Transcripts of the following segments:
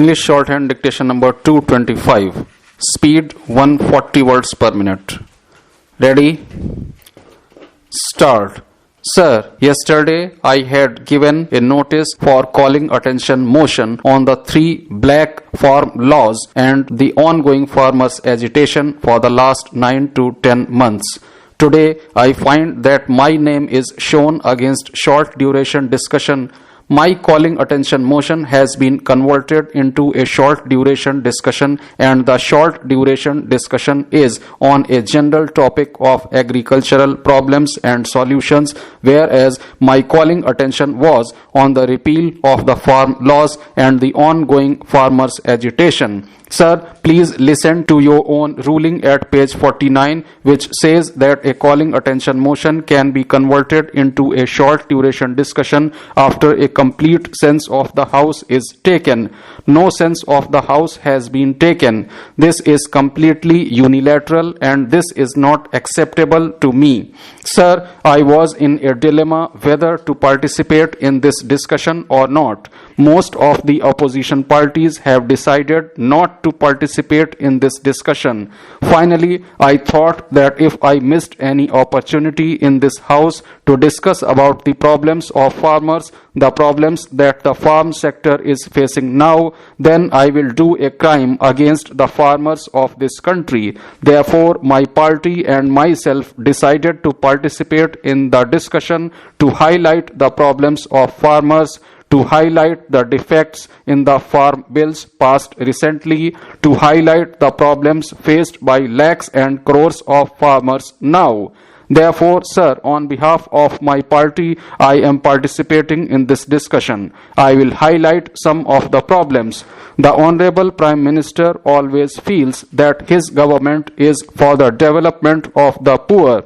English shorthand dictation number 225. Speed 140 words per minute. Ready? Start. Sir, yesterday I had given a notice for calling attention motion on the 3 black farm laws and the ongoing farmers' agitation for the last 9 to 10 months. Today I find that my name is shown against short duration discussion. My calling attention motion has been converted into a short duration discussion, and the short duration discussion is on a general topic of agricultural problems and solutions, whereas my calling attention was on the repeal of the farm laws and the ongoing farmers' agitation. Sir, please listen to your own ruling at page 49, which says that a calling attention motion can be converted into a short duration discussion after a complete sense of the House is taken. No sense of the House has been taken. This is completely unilateral and this is not acceptable to me. Sir, I was in a dilemma whether to participate in this discussion or not. Most of the opposition parties have decided not to participate in this discussion. Finally, I thought that if I missed any opportunity in this House to discuss about the problems of farmers, the problems that the farm sector is facing now, then I will do a crime against the farmers of this country. Therefore, my party and myself decided to participate in the discussion to highlight the problems of farmers, to highlight the defects in the farm bills passed recently, to highlight the problems faced by lakhs and crores of farmers now. Therefore, sir, on behalf of my party, I am participating in this discussion. I will highlight some of the problems. The Honorable Prime Minister always feels that his government is for the development of the poor.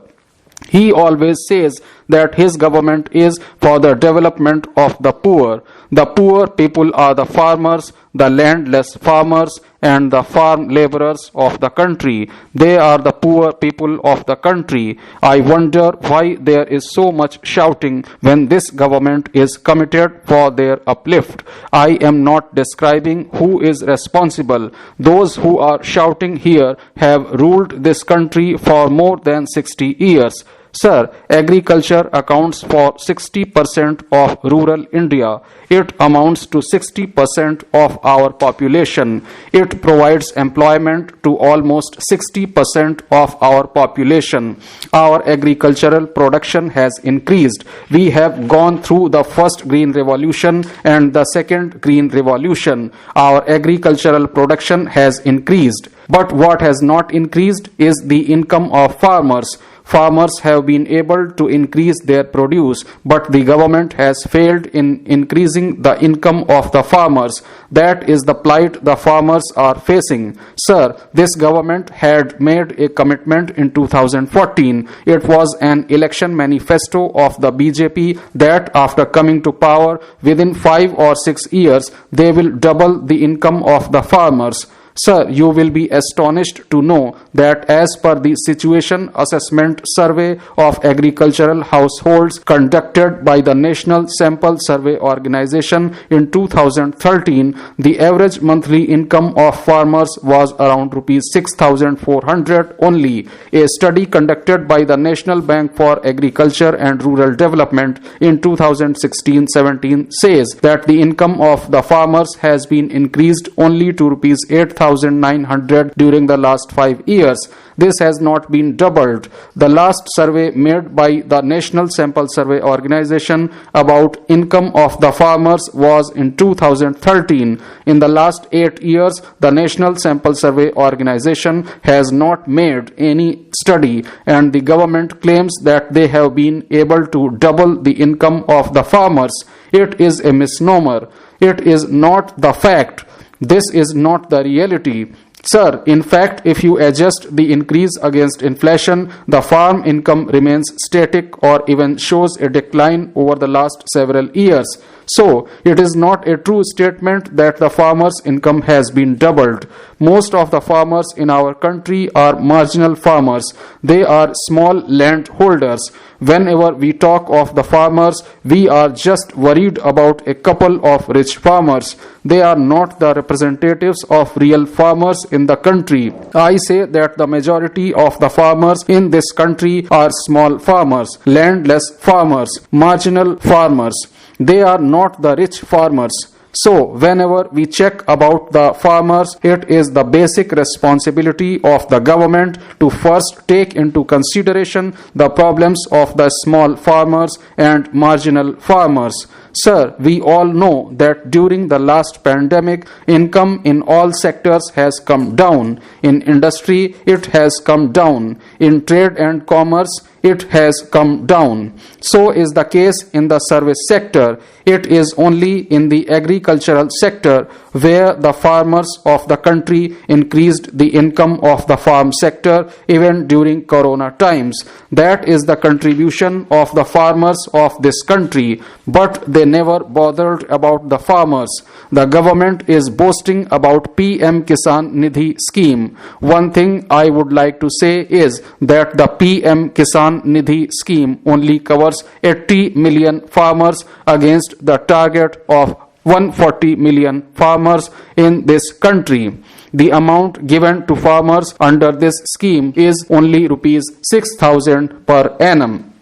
He always says that his government is for the development of the poor. The poor people are the farmers, the landless farmers, and the farm laborers of the country. They are the poor people of the country. I wonder why there is so much shouting when this government is committed for their uplift. I am not describing who is responsible. Those who are shouting here have ruled this country for more than 60 years. Sir, agriculture accounts for 60% of rural India. It amounts to 60% of our population. It provides employment to almost 60% of our population. Our agricultural production has increased. We have gone through the first green revolution and the second green revolution. Our agricultural production has increased. But what has not increased is the income of farmers. Farmers have been able to increase their produce, but the government has failed in increasing the income of the farmers. That is the plight the farmers are facing. Sir, this government had made a commitment in 2014. It was an election manifesto of the BJP that after coming to power within 5 or 6 years, they will double the income of the farmers. Sir, you will be astonished to know that as per the Situation Assessment Survey of Agricultural Households conducted by the National Sample Survey Organization in 2013, the average monthly income of farmers was around rupees 6,400 only. A study conducted by the National Bank for Agriculture and Rural Development in 2016-17 says that the income of the farmers has been increased only to rupees 8,900 during the last 5 years. This has not been doubled. The last survey made by the National Sample Survey Organization about income of the farmers was in 2013. In the last 8 years, the National Sample Survey Organization has not made any study, and the government claims that they have been able to double the income of the farmers. It is a misnomer. It is not the fact. This is not the reality. Sir, in fact, if you adjust the increase against inflation, the farm income remains static or even shows a decline over the last several years. So, it is not a true statement that the farmers' income has been doubled. Most of the farmers in our country are marginal farmers. They are small landholders. Whenever we talk of the farmers, we are just worried about a couple of rich farmers. They are not the representatives of real farmers in the country. I say that the majority of the farmers in this country are small farmers, landless farmers, marginal farmers. They are not the rich farmers. So, whenever we check about the farmers, it is the basic responsibility of the government to first take into consideration the problems of the small farmers and marginal farmers. Sir, we all know that during the last pandemic, income in all sectors has come down. In industry, it has come down. In trade and commerce, it has come down. So is the case in the service sector. It is only in the agricultural sector where the farmers of the country increased the income of the farm sector even during corona times. That is the contribution of the farmers of this country, but they never bothered about the farmers. The government is boasting about PM Kisan Nidhi scheme. One thing I would like to say is that the PM Kisan Nidhi scheme only covers 80 million farmers against the target of 140 million farmers in this country. The amount given to farmers under this scheme is only rupees 6,000 per annum.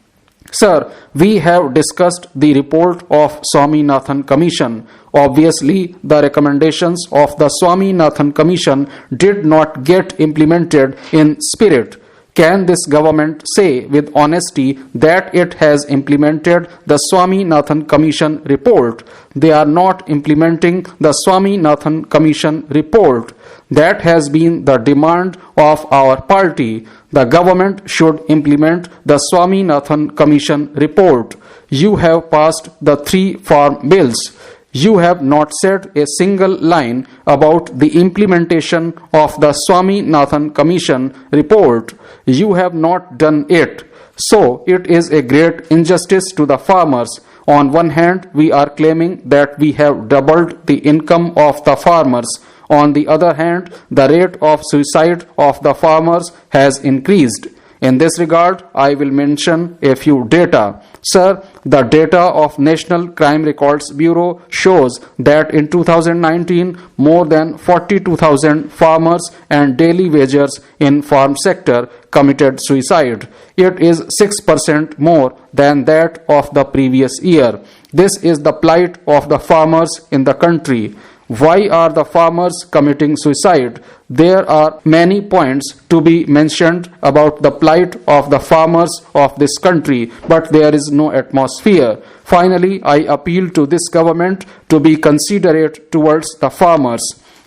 Sir, we have discussed the report of Swaminathan Commission. Obviously, the recommendations of the Swaminathan Commission did not get implemented in spirit. Can this government say with honesty that it has implemented the Swaminathan Commission report? They are not implementing the Swaminathan Commission report. That has been the demand of our party. The government should implement the Swaminathan Commission report. You have passed the 3 farm bills. You have not said a single line about the implementation of the Swaminathan Commission report. You have not done it. So, it is a great injustice to the farmers. On one hand, we are claiming that we have doubled the income of the farmers. On the other hand, the rate of suicide of the farmers has increased. In this regard, I will mention a few data. Sir, the data of National Crime Records Bureau shows that in 2019, more than 42,000 farmers and daily wagers in farm sector committed suicide. It is 6% more than that of the previous year. This is the plight of the farmers in the country. Why are the farmers committing suicide? There are many points to be mentioned about the plight of the farmers of this country, but there is no atmosphere. Finally, I appeal to this government to be considerate towards the farmers.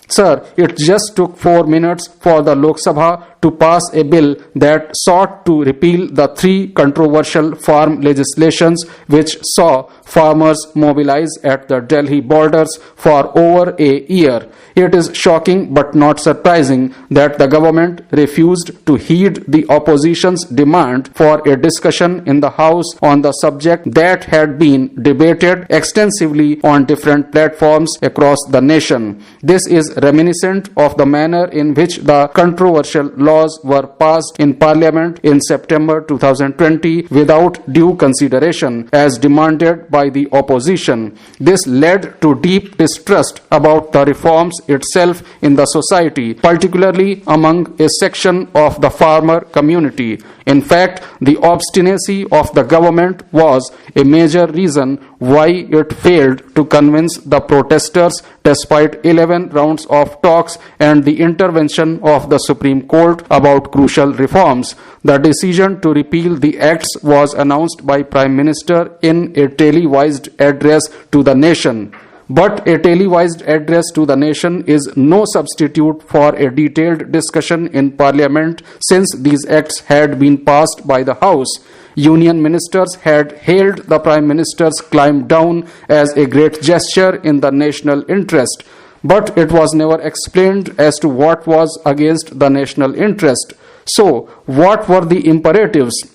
Sir, it just took 4 minutes for the Lok Sabha to pass a bill that sought to repeal the 3 controversial farm legislations which saw farmers mobilize at the Delhi borders for over a year. It is shocking but not surprising that the government refused to heed the opposition's demand for a discussion in the House on the subject that had been debated extensively on different platforms across the nation. This is reminiscent of the manner in which the controversial laws were passed in Parliament in September 2020 without due consideration as demanded by the opposition. This led to deep distrust about the reforms itself in the society, particularly among a section of the farmer community. In fact, the obstinacy of the government was a major reason why it failed to convince the protesters despite 11 rounds of talks and the intervention of the Supreme Court about crucial reforms. The decision to repeal the acts was announced by Prime Minister in a televised address to the nation. But a televised address to the nation is no substitute for a detailed discussion in Parliament since these acts had been passed by the House. Union ministers had hailed the Prime Minister's climb down as a great gesture in the national interest, but it was never explained as to what was against the national interest. So, what were the imperatives?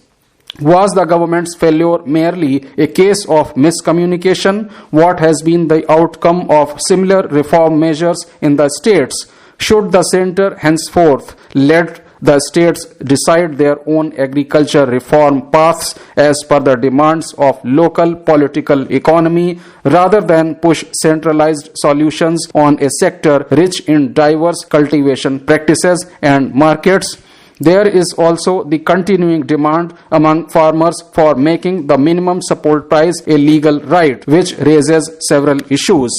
Was the government's failure merely a case of miscommunication? What has been the outcome of similar reform measures in the states? Should the center henceforth let the states decide their own agriculture reform paths as per the demands of local political economy rather than push centralized solutions on a sector rich in diverse cultivation practices and markets? There is also the continuing demand among farmers for making the minimum support price a legal right, which raises several issues.